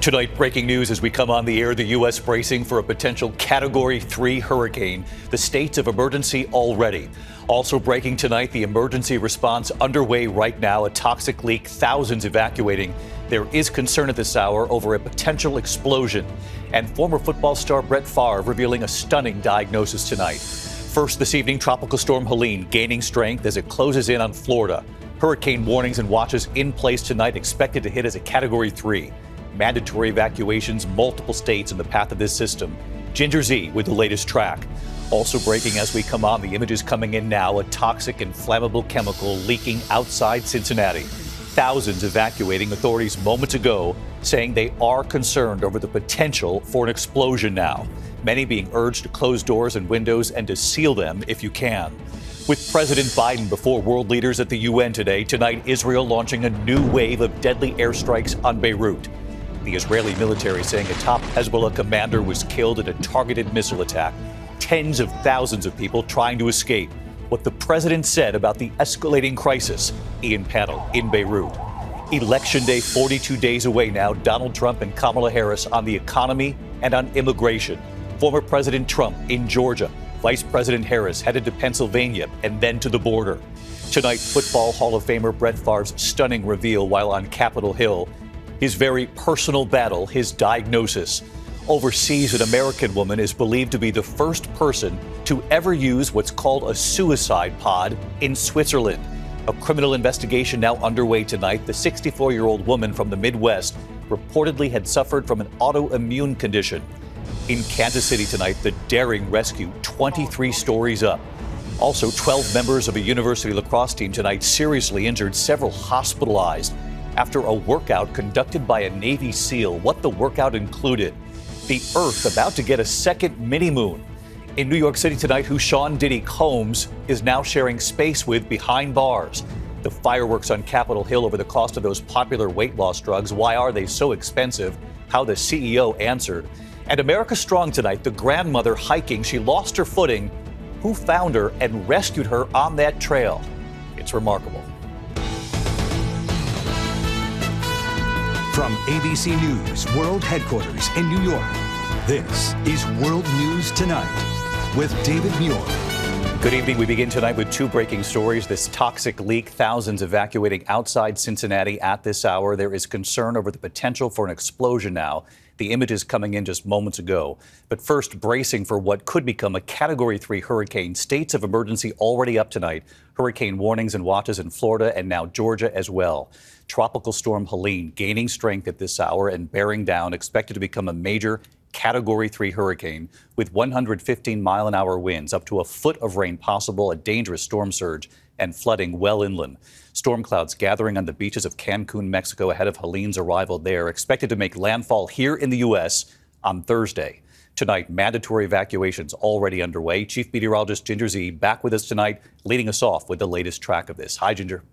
Tonight, breaking news as we come on the air, the U.S. bracing for a potential Category 3 hurricane. The states of emergency already. Also breaking tonight, the emergency response underway right now, a toxic leak, thousands evacuating. There is concern at this hour over a potential explosion. And former football star Brett Favre revealing a stunning diagnosis tonight. First this evening, Tropical Storm Helene gaining strength as it closes in on Florida. Hurricane warnings and watches in place tonight, expected to hit as a Category 3. Mandatory evacuations, multiple states in the path of this system. Ginger Z with the latest track. Also breaking as we come on, the images coming in now, a toxic and flammable chemical leaking outside Cincinnati. Thousands evacuating, authorities moments ago saying they are concerned over the potential for an explosion now. Many being urged to close doors and windows and to seal them if you can. With President Biden before world leaders at the UN today, tonight Israel launching a new wave of deadly airstrikes on Beirut. The Israeli military saying a top Hezbollah commander was killed in a targeted missile attack. Tens of thousands of people trying to escape. What the president said about the escalating crisis. Ian Panel in Beirut. Election day 42 days away now. Donald Trump and Kamala Harris on the economy and on immigration. Former President Trump in Georgia. Vice President Harris headed to Pennsylvania and then to the border. Tonight, Football Hall of Famer Brett Favre's stunning reveal while on Capitol Hill. His very personal battle, his diagnosis. Overseas, an American woman is believed to be the first person to ever use what's called a suicide pod in Switzerland. A criminal investigation now underway tonight. The 64-year-old woman from the Midwest reportedly had suffered from an autoimmune condition. In Kansas City tonight, the daring rescue 23 stories up. Also, 12 members of a university lacrosse team tonight seriously injured, several hospitalized after a workout conducted by a Navy SEAL. What the workout included. The Earth about to get a second mini-moon. In New York City tonight, who Sean Diddy Combs is now sharing space with behind bars. The fireworks on Capitol Hill over the cost of those popular weight loss drugs. Why are they so expensive? How the CEO answered. And America Strong tonight, the grandmother hiking. She lost her footing. Who found her and rescued her on that trail? It's remarkable. From ABC News World Headquarters in New York, this is World News Tonight with David Muir. Good evening. We begin tonight with two breaking stories. This toxic leak, thousands evacuating outside Cincinnati at this hour. There is concern over the potential for an explosion now. The images coming in just moments ago. But first, bracing for what could become a Category 3 hurricane. States of emergency already up tonight. Hurricane warnings and watches in Florida and now Georgia as well. Tropical Storm Helene gaining strength at this hour and bearing down, expected to become a major Category 3 hurricane with 115-mile-an-hour winds, up to a foot of rain possible, a dangerous storm surge, and flooding well inland. Storm clouds gathering on the beaches of Cancun, Mexico, ahead of Helene's arrival there, expected to make landfall here in the U.S. on Thursday. Tonight, mandatory evacuations already underway. Chief Meteorologist Ginger Z back with us tonight, leading us off with the latest track of this. Hi, Ginger.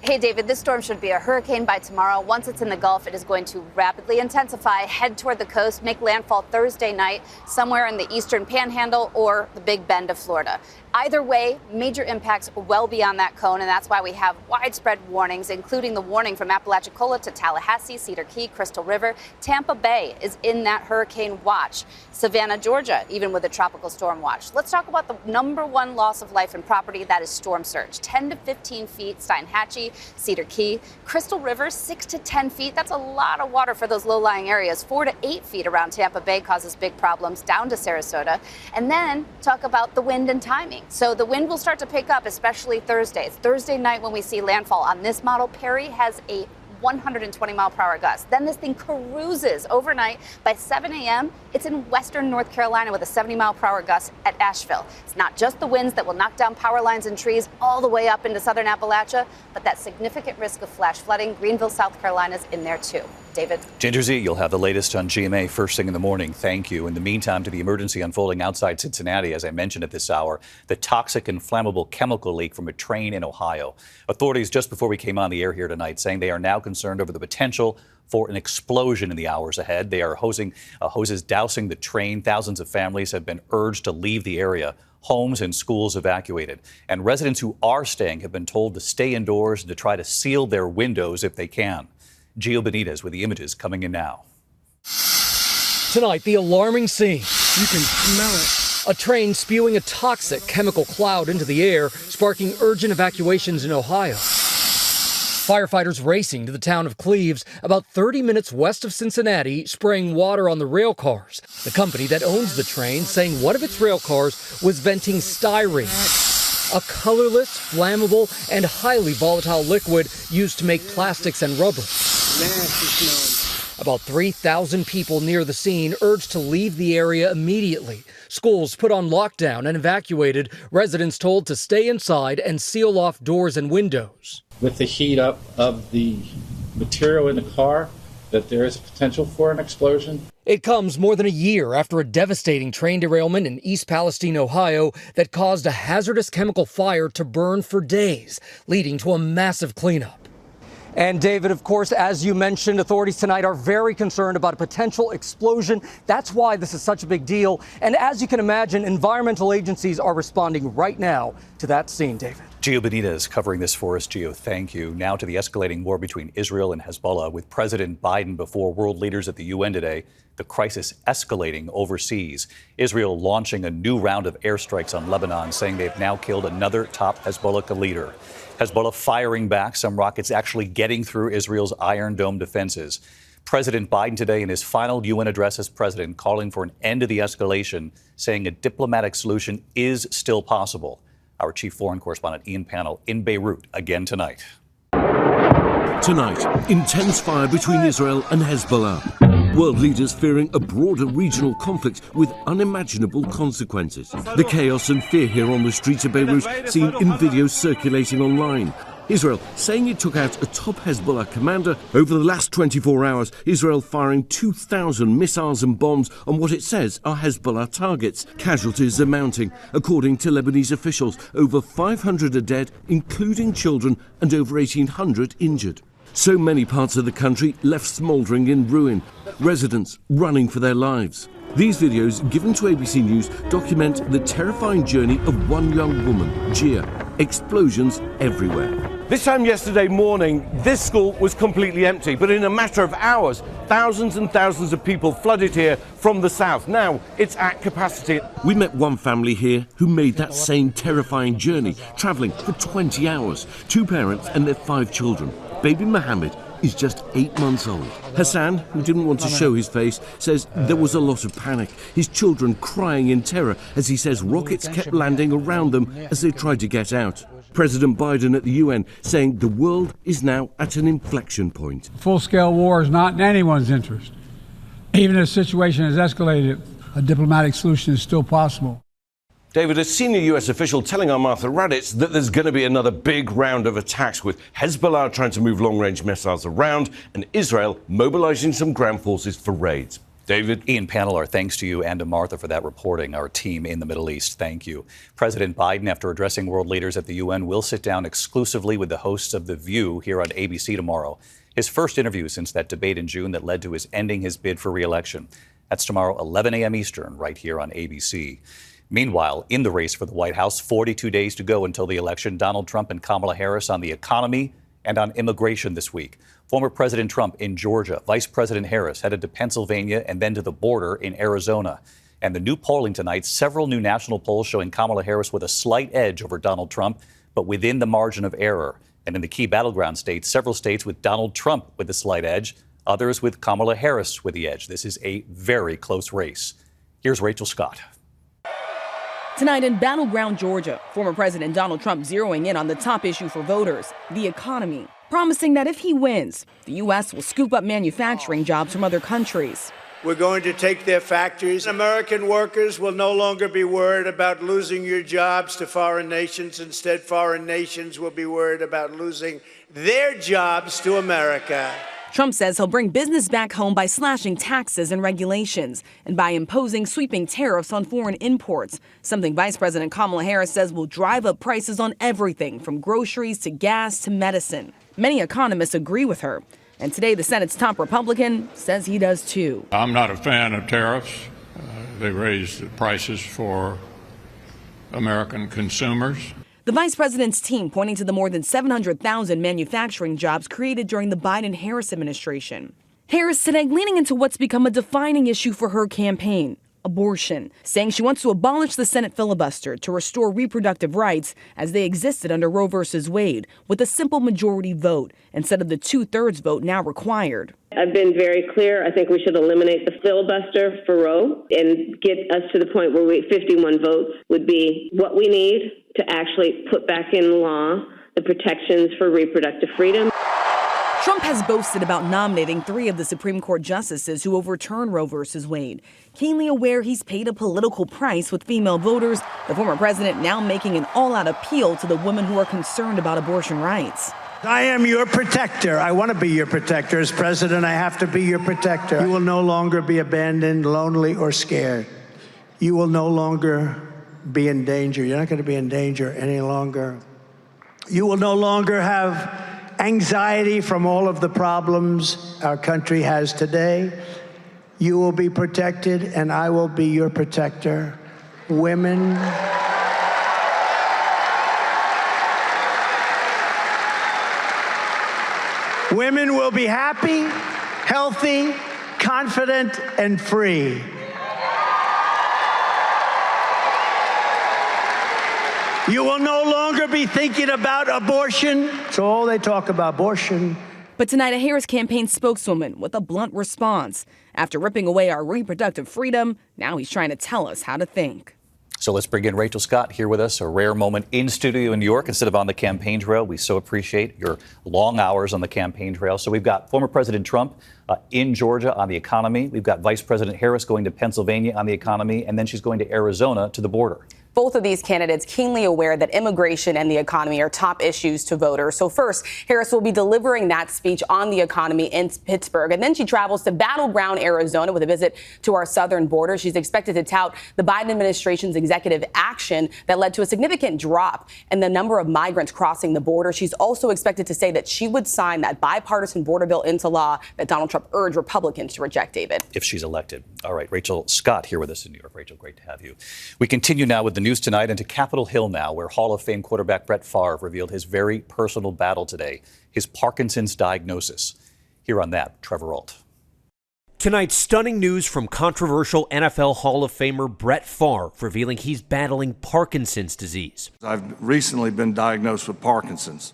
Hey, David, this storm should be a hurricane by tomorrow. Once it's in the Gulf, it is going to rapidly intensify, head toward the coast, make landfall Thursday night somewhere in the eastern panhandle or the Big Bend of Florida. Either way, major impacts well beyond that cone, and that's why we have widespread warnings, including the warning from Apalachicola to Tallahassee, Cedar Key, Crystal River. Tampa Bay is in that hurricane watch. Savannah, Georgia, even with a tropical storm watch. Let's talk about the number one loss of life and property, that is storm surge. 10 to 15 feet, Steinhatchee, Cedar Key. Crystal River, 6 to 10 feet. That's a lot of water for those low-lying areas. 4 to 8 feet around Tampa Bay causes big problems, down to Sarasota. And then talk about the wind and timing. So the wind will start to pick up, especially Thursday. It's Thursday night when we see landfall. On this model, Perry has a 120-mile-per-hour gust. Then this thing cruises overnight. By 7 a.m., it's in western North Carolina with a 70-mile-per-hour gust at Asheville. It's not just the winds that will knock down power lines and trees all the way up into southern Appalachia, but that significant risk of flash flooding. Greenville, South Carolina is in there, too. David. Ginger Z, you'll have the latest on GMA first thing in the morning. Thank you. In the meantime, to the emergency unfolding outside Cincinnati, as I mentioned at this hour, the toxic and flammable chemical leak from a train in Ohio. Authorities just before we came on the air here tonight saying they are now concerned over the potential for an explosion in the hours ahead. They are hoses dousing the train. Thousands of families have been urged to leave the area. Homes and schools evacuated. And residents who are staying have been told to stay indoors and to try to seal their windows if they can. Gio Benitez with the images coming in now. Tonight, the alarming scene. You can smell it. A train spewing a toxic chemical cloud into the air, sparking urgent evacuations in Ohio. Firefighters racing to the town of Cleaves, about 30 minutes west of Cincinnati, spraying water on the rail cars. The company that owns the train saying one of its rail cars was venting styrene, a colorless, flammable, and highly volatile liquid used to make plastics and rubber. Nasty smelling. About 3,000 people near the scene urged to leave the area immediately. Schools put on lockdown and evacuated, residents told to stay inside and seal off doors and windows. With the heat up of the material in the car, that there is a potential for an explosion. It comes more than a year after a devastating train derailment in East Palestine, Ohio, that caused a hazardous chemical fire to burn for days, leading to a massive cleanup. And David, of course, as you mentioned, authorities tonight are very concerned about a potential explosion. That's why this is such a big deal. And as you can imagine, environmental agencies are responding right now to that scene, David. Gio Benitez covering this for us. Gio, thank you. Now to the escalating war between Israel and Hezbollah. With President Biden before world leaders at the UN today, the crisis escalating overseas. Israel launching a new round of airstrikes on Lebanon, saying they've now killed another top Hezbollah leader. Hezbollah firing back, some rockets actually getting through Israel's Iron Dome defenses. President Biden today in his final UN address as president calling for an end to the escalation, saying a diplomatic solution is still possible. Our chief foreign correspondent Ian Pannell in Beirut again tonight. Tonight, intense fire between Israel and Hezbollah. World leaders fearing a broader regional conflict with unimaginable consequences. The chaos and fear here on the streets of Beirut seen in videos circulating online. Israel saying it took out a top Hezbollah commander. Over the last 24 hours, Israel firing 2,000 missiles and bombs on what it says are Hezbollah targets. Casualties are mounting. According to Lebanese officials, over 500 are dead, including children, and over 1,800 injured. So many parts of the country left smouldering in ruin, residents running for their lives. These videos, given to ABC News, document the terrifying journey of one young woman, Gia. Explosions everywhere. This time yesterday morning, this school was completely empty, but in a matter of hours, thousands and thousands of people flooded here from the south. Now it's at capacity. We met one family here who made that same terrifying journey, travelling for 20 hours. 2 parents and their 5 children. Baby Mohammed is just 8 months old. Hassan, who didn't want to show his face, says there was a lot of panic. His children crying in terror as he says rockets kept landing around them as they tried to get out. President Biden at the UN saying the world is now at an inflection point. Full-scale war is not in anyone's interest. Even if the situation has escalated, a diplomatic solution is still possible. David, a senior US official telling our Martha Raddatz that there's going to be another big round of attacks with Hezbollah trying to move long-range missiles around and Israel mobilizing some ground forces for raids. David? Ian Pannell, our thanks to you and to Martha for that reporting. Our team in the Middle East, thank you. President Biden, after addressing world leaders at the UN, will sit down exclusively with the hosts of The View here on ABC tomorrow. His first interview since that debate in June that led to his ending his bid for re-election. That's tomorrow, 11 a.m. Eastern, right here on ABC. Meanwhile, in the race for the White House, 42 days to go until the election, Donald Trump and Kamala Harris on the economy and on immigration this week. Former President Trump in Georgia, Vice President Harris headed to Pennsylvania and then to the border in Arizona. And the new polling tonight, several new national polls showing Kamala Harris with a slight edge over Donald Trump, but within the margin of error. And in the key battleground states, several states with Donald Trump with a slight edge, others with Kamala Harris with the edge. This is a very close race. Here's Rachel Scott. Tonight in battleground Georgia, former President Donald Trump zeroing in on the top issue for voters, the economy, promising that if he wins, the U.S. will scoop up manufacturing jobs from other countries. We're going to take their factories. American workers will no longer be worried about losing your jobs to foreign nations. Instead, foreign nations will be worried about losing their jobs to America. Trump says he'll bring business back home by slashing taxes and regulations and by imposing sweeping tariffs on foreign imports, something Vice President Kamala Harris says will drive up prices on everything from groceries to gas to medicine. Many economists agree with her. And today, the Senate's top Republican says he does too. I'm not a fan of tariffs. They raise the prices for American consumers. The vice president's team pointing to the more than 700,000 manufacturing jobs created during the Biden-Harris administration. Harris today leaning into what's become a defining issue for her campaign, abortion, saying she wants to abolish the Senate filibuster to restore reproductive rights as they existed under Roe v. Wade with a simple majority vote instead of the 2/3 vote now required. I've been very clear. I think we should eliminate the filibuster for Roe and get us to the point where 51 votes would be what we need to actually put back in law the protections for reproductive freedom. Trump has boasted about nominating 3 of the Supreme Court justices who overturned Roe v. Wade. Keenly aware he's paid a political price with female voters, the former president now making an all-out appeal to the women who are concerned about abortion rights. I am your protector. I want to be your protector. As president, I have to be your protector. You will no longer be abandoned, lonely, or scared. You will no longer be in danger. You're not going to be in danger any longer. You will no longer have anxiety from all of the problems our country has today. You will be protected, and I will be your protector. Women will be happy, healthy, confident, and free. You will no longer be thinking about abortion. So all they talk about, abortion. But tonight, a Harris campaign spokeswoman with a blunt response. After ripping away our reproductive freedom, now he's trying to tell us how to think. So let's bring in Rachel Scott here with us, a rare moment in studio in New York instead of on the campaign trail. We so appreciate your long hours on the campaign trail. So we've got former President Trump in Georgia on the economy. We've got Vice President Harris going to Pennsylvania on the economy, and then she's going to Arizona to the border. Both of these candidates keenly aware that immigration and the economy are top issues to voters. So first, Harris will be delivering that speech on the economy in Pittsburgh. And then she travels to battleground Arizona with a visit to our southern border. She's expected to tout the Biden administration's executive action that led to a significant drop in the number of migrants crossing the border. She's also expected to say that she would sign that bipartisan border bill into law that Donald Trump urged Republicans to reject, David. If she's elected. All right, Rachel Scott here with us in New York. Rachel, great to have you. We continue now with the news tonight into Capitol Hill now, where Hall of Fame quarterback Brett Favre revealed his very personal battle today, his Parkinson's diagnosis. Here on that, Trevor Ault. Tonight, stunning news from controversial NFL Hall of Famer Brett Favre revealing he's battling Parkinson's disease. I've recently been diagnosed with Parkinson's.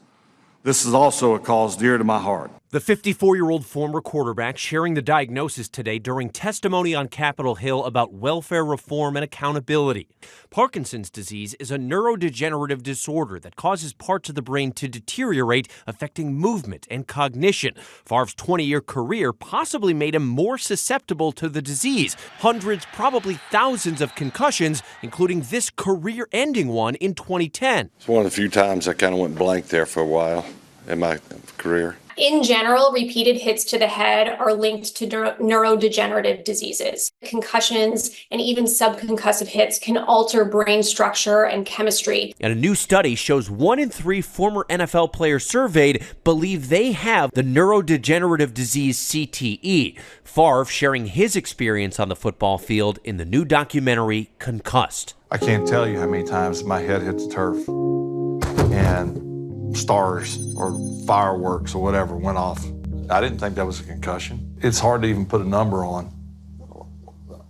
This is also a cause dear to my heart. The 54-year-old former quarterback sharing the diagnosis today during testimony on Capitol Hill about welfare reform and accountability. Parkinson's disease is a neurodegenerative disorder that causes parts of the brain to deteriorate, affecting movement and cognition. Favre's 20-year career possibly made him more susceptible to the disease. Hundreds, probably thousands of concussions, including this career-ending one in 2010. It's one of the few times I kind of went blank there for a while in my career. In general, repeated hits to the head are linked to neurodegenerative diseases. Concussions and even subconcussive hits can alter brain structure and chemistry. And a new study shows 1 in 3 former NFL players surveyed believe they have the neurodegenerative disease CTE. Favre sharing his experience on the football field in the new documentary, Concussed. I can't tell you how many times my head hit the turf and stars or fireworks or whatever went off. I didn't think that was a concussion. It's hard to even put a number on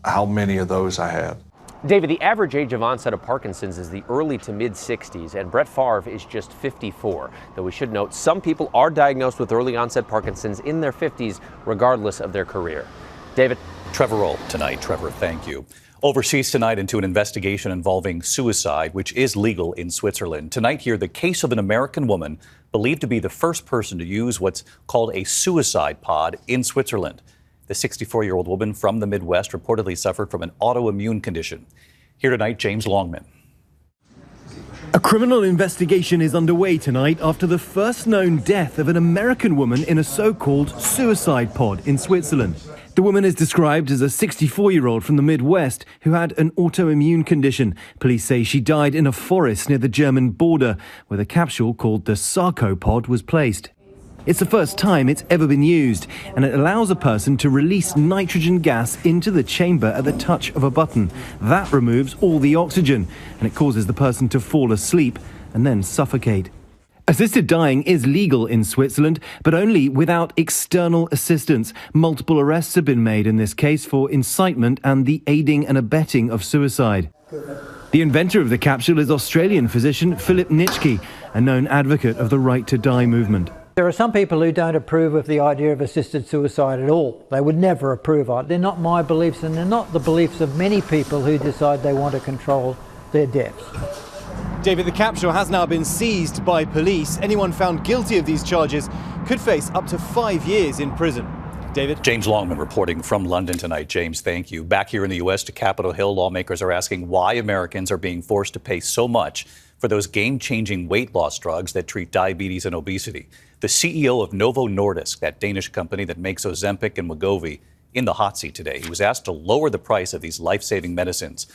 how many of those I had. David, the average age of onset of Parkinson's is the early to mid-60s, and Brett Favre is just 54. Though we should note, some people are diagnosed with early onset Parkinson's in their 50s, regardless of their career. David. Trevor Ault tonight. Trevor, thank you. Overseas tonight into an investigation involving suicide, which is legal in Switzerland. Tonight here, the case of an American woman believed to be the first person to use what's called a suicide pod in Switzerland. The 64-year-old woman from the Midwest reportedly suffered from an autoimmune condition. Here tonight, James Longman. A criminal investigation is underway tonight after the first known death of an American woman in a so-called suicide pod in Switzerland. The woman is described as a 64-year-old from the Midwest who had an autoimmune condition. Police say she died in a forest near the German border, where the capsule called the sarcopod was placed. It's the first time it's ever been used, and it allows a person to release nitrogen gas into the chamber at the touch of a button. That removes all the oxygen, and it causes the person to fall asleep and then suffocate. Assisted dying is legal in Switzerland, but only without external assistance. Multiple arrests have been made in this case for incitement and the aiding and abetting of suicide. The inventor of the capsule is Australian physician Philip Nitschke, a known advocate of the right to die movement. There are some people who don't approve of the idea of assisted suicide at all. They would never approve of it. They're not my beliefs, and they're not the beliefs of many people who decide they want to control their deaths. David, the capsule has now been seized by police. Anyone found guilty of these charges could face up to 5 years in prison. David? James Longman reporting from London tonight. James, thank you. Back here in the U.S. to Capitol Hill, lawmakers are asking why Americans are being forced to pay so much for those game-changing weight loss drugs that treat diabetes and obesity. The CEO of Novo Nordisk, that Danish company that makes Ozempic and Wegovy, in the hot seat today. He was asked to lower the price of these life-saving medicines.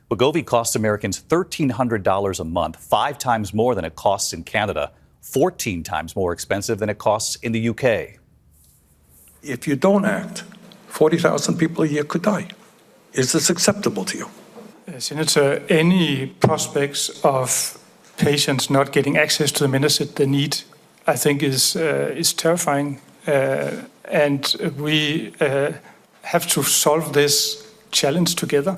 Wegovy costs Americans $1,300 a month, 5 times more than it costs in Canada, 14 times more expensive than it costs in the UK. If you don't act, 40,000 people a year could die. Is this acceptable to you? Senator, any prospects of patients not getting access to the medicine they need, I think, is terrifying. And we have to solve this challenge together.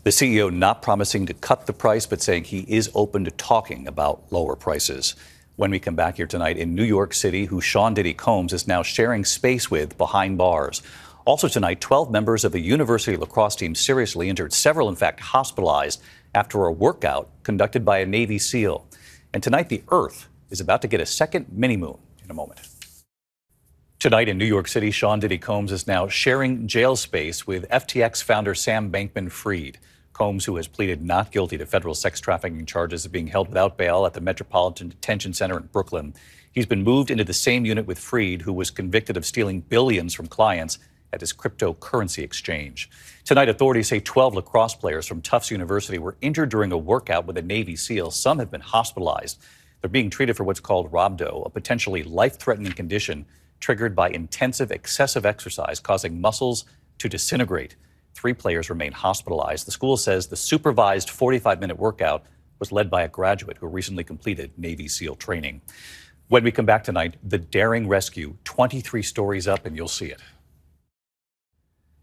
The CEO not promising to cut the price, but saying he is open to talking about lower prices. When we come back here tonight in New York City, who Sean Diddy Combs is now sharing space with behind bars. Also tonight, 12 members of the university lacrosse team seriously injured, several in fact hospitalized after a workout conducted by a Navy SEAL. And tonight, the Earth is about to get a second mini-moon in a moment. Tonight in New York City, Sean Diddy Combs is now sharing jail space with FTX founder Sam Bankman Fried. Combs, who has pleaded not guilty to federal sex trafficking charges, is being held without bail at the Metropolitan Detention Center in Brooklyn. He's been moved into the same unit with Fried, who was convicted of stealing billions from clients at his cryptocurrency exchange. Tonight, authorities say 12 lacrosse players from Tufts University were injured during a workout with a Navy SEAL. Some have been hospitalized. They're being treated for what's called rhabdo, a potentially life-threatening condition triggered by intensive, excessive exercise, causing muscles to disintegrate. 3 players remain hospitalized. The school says the supervised 45-minute workout was led by a graduate who recently completed Navy SEAL training. When we come back tonight, the daring rescue, 23 stories up, and you'll see it.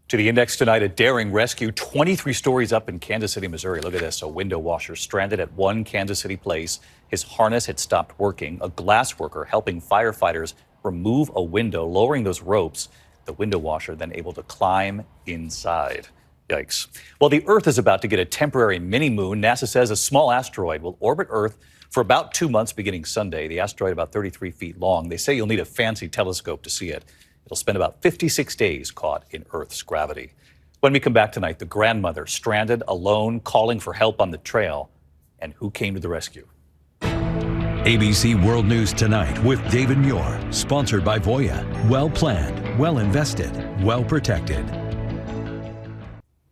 To the index tonight, a daring rescue, 23 stories up in Kansas City, Missouri. Look at this, a window washer stranded at one Kansas City place. His harness had stopped working. A glass worker helping firefighters remove a window, lowering those ropes. The window washer then able to climb inside. Yikes. Well, the Earth is about to get a temporary mini-moon. NASA says a small asteroid will orbit Earth for about 2 months beginning Sunday. The asteroid about 33 feet long. They say you'll need a fancy telescope to see it. It'll spend about 56 days caught in Earth's gravity. When we come back tonight, the grandmother stranded, alone, calling for help on the trail. And who came to the rescue? ABC World News Tonight with David Muir, sponsored by Voya. Well planned, well invested, well protected.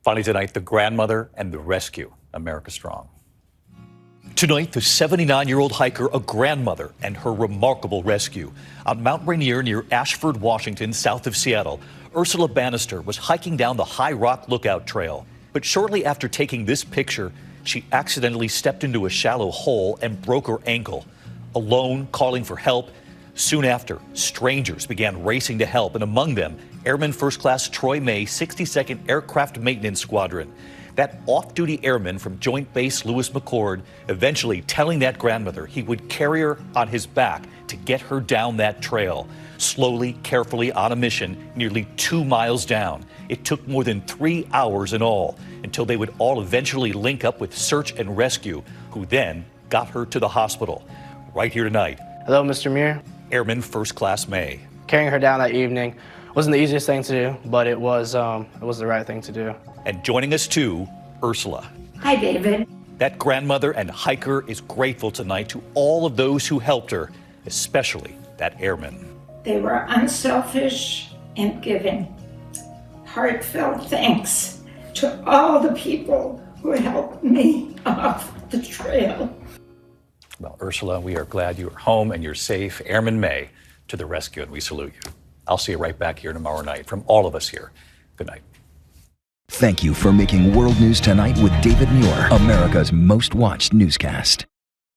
Finally tonight, the grandmother and the rescue. America Strong. Tonight, the 79-year-old hiker, a grandmother, and her remarkable rescue. On Mount Rainier near Ashford, Washington, south of Seattle, Ursula Bannister was hiking down the High Rock Lookout Trail. But shortly after taking this picture, she accidentally stepped into a shallow hole and broke her ankle. Alone, calling for help. Soon after, strangers began racing to help, and among them, Airman First Class Troy May, 62nd Aircraft Maintenance Squadron. That off-duty airman from Joint Base Lewis McChord eventually telling that grandmother he would carry her on his back to get her down that trail. Slowly, carefully, on a mission, nearly 2 miles down. It took more than 3 hours in all, until they would all eventually link up with search and rescue, who then got her to the hospital. Right here tonight. Hello, Mr. Muir. Airman First Class May. Carrying her down that evening wasn't the easiest thing to do, but it was the right thing to do. And joining us too, Ursula. Hi, David. That grandmother and hiker is grateful tonight to all of those who helped her, especially that airman. They were unselfish and giving. Heartfelt thanks to all the people who helped me off the trail. Well, Ursula, we are glad you are home and you're safe. Airman May to the rescue, and we salute you. I'll see you right back here tomorrow night. From all of us here, good night. Thank you for making World News Tonight with David Muir, America's most watched newscast.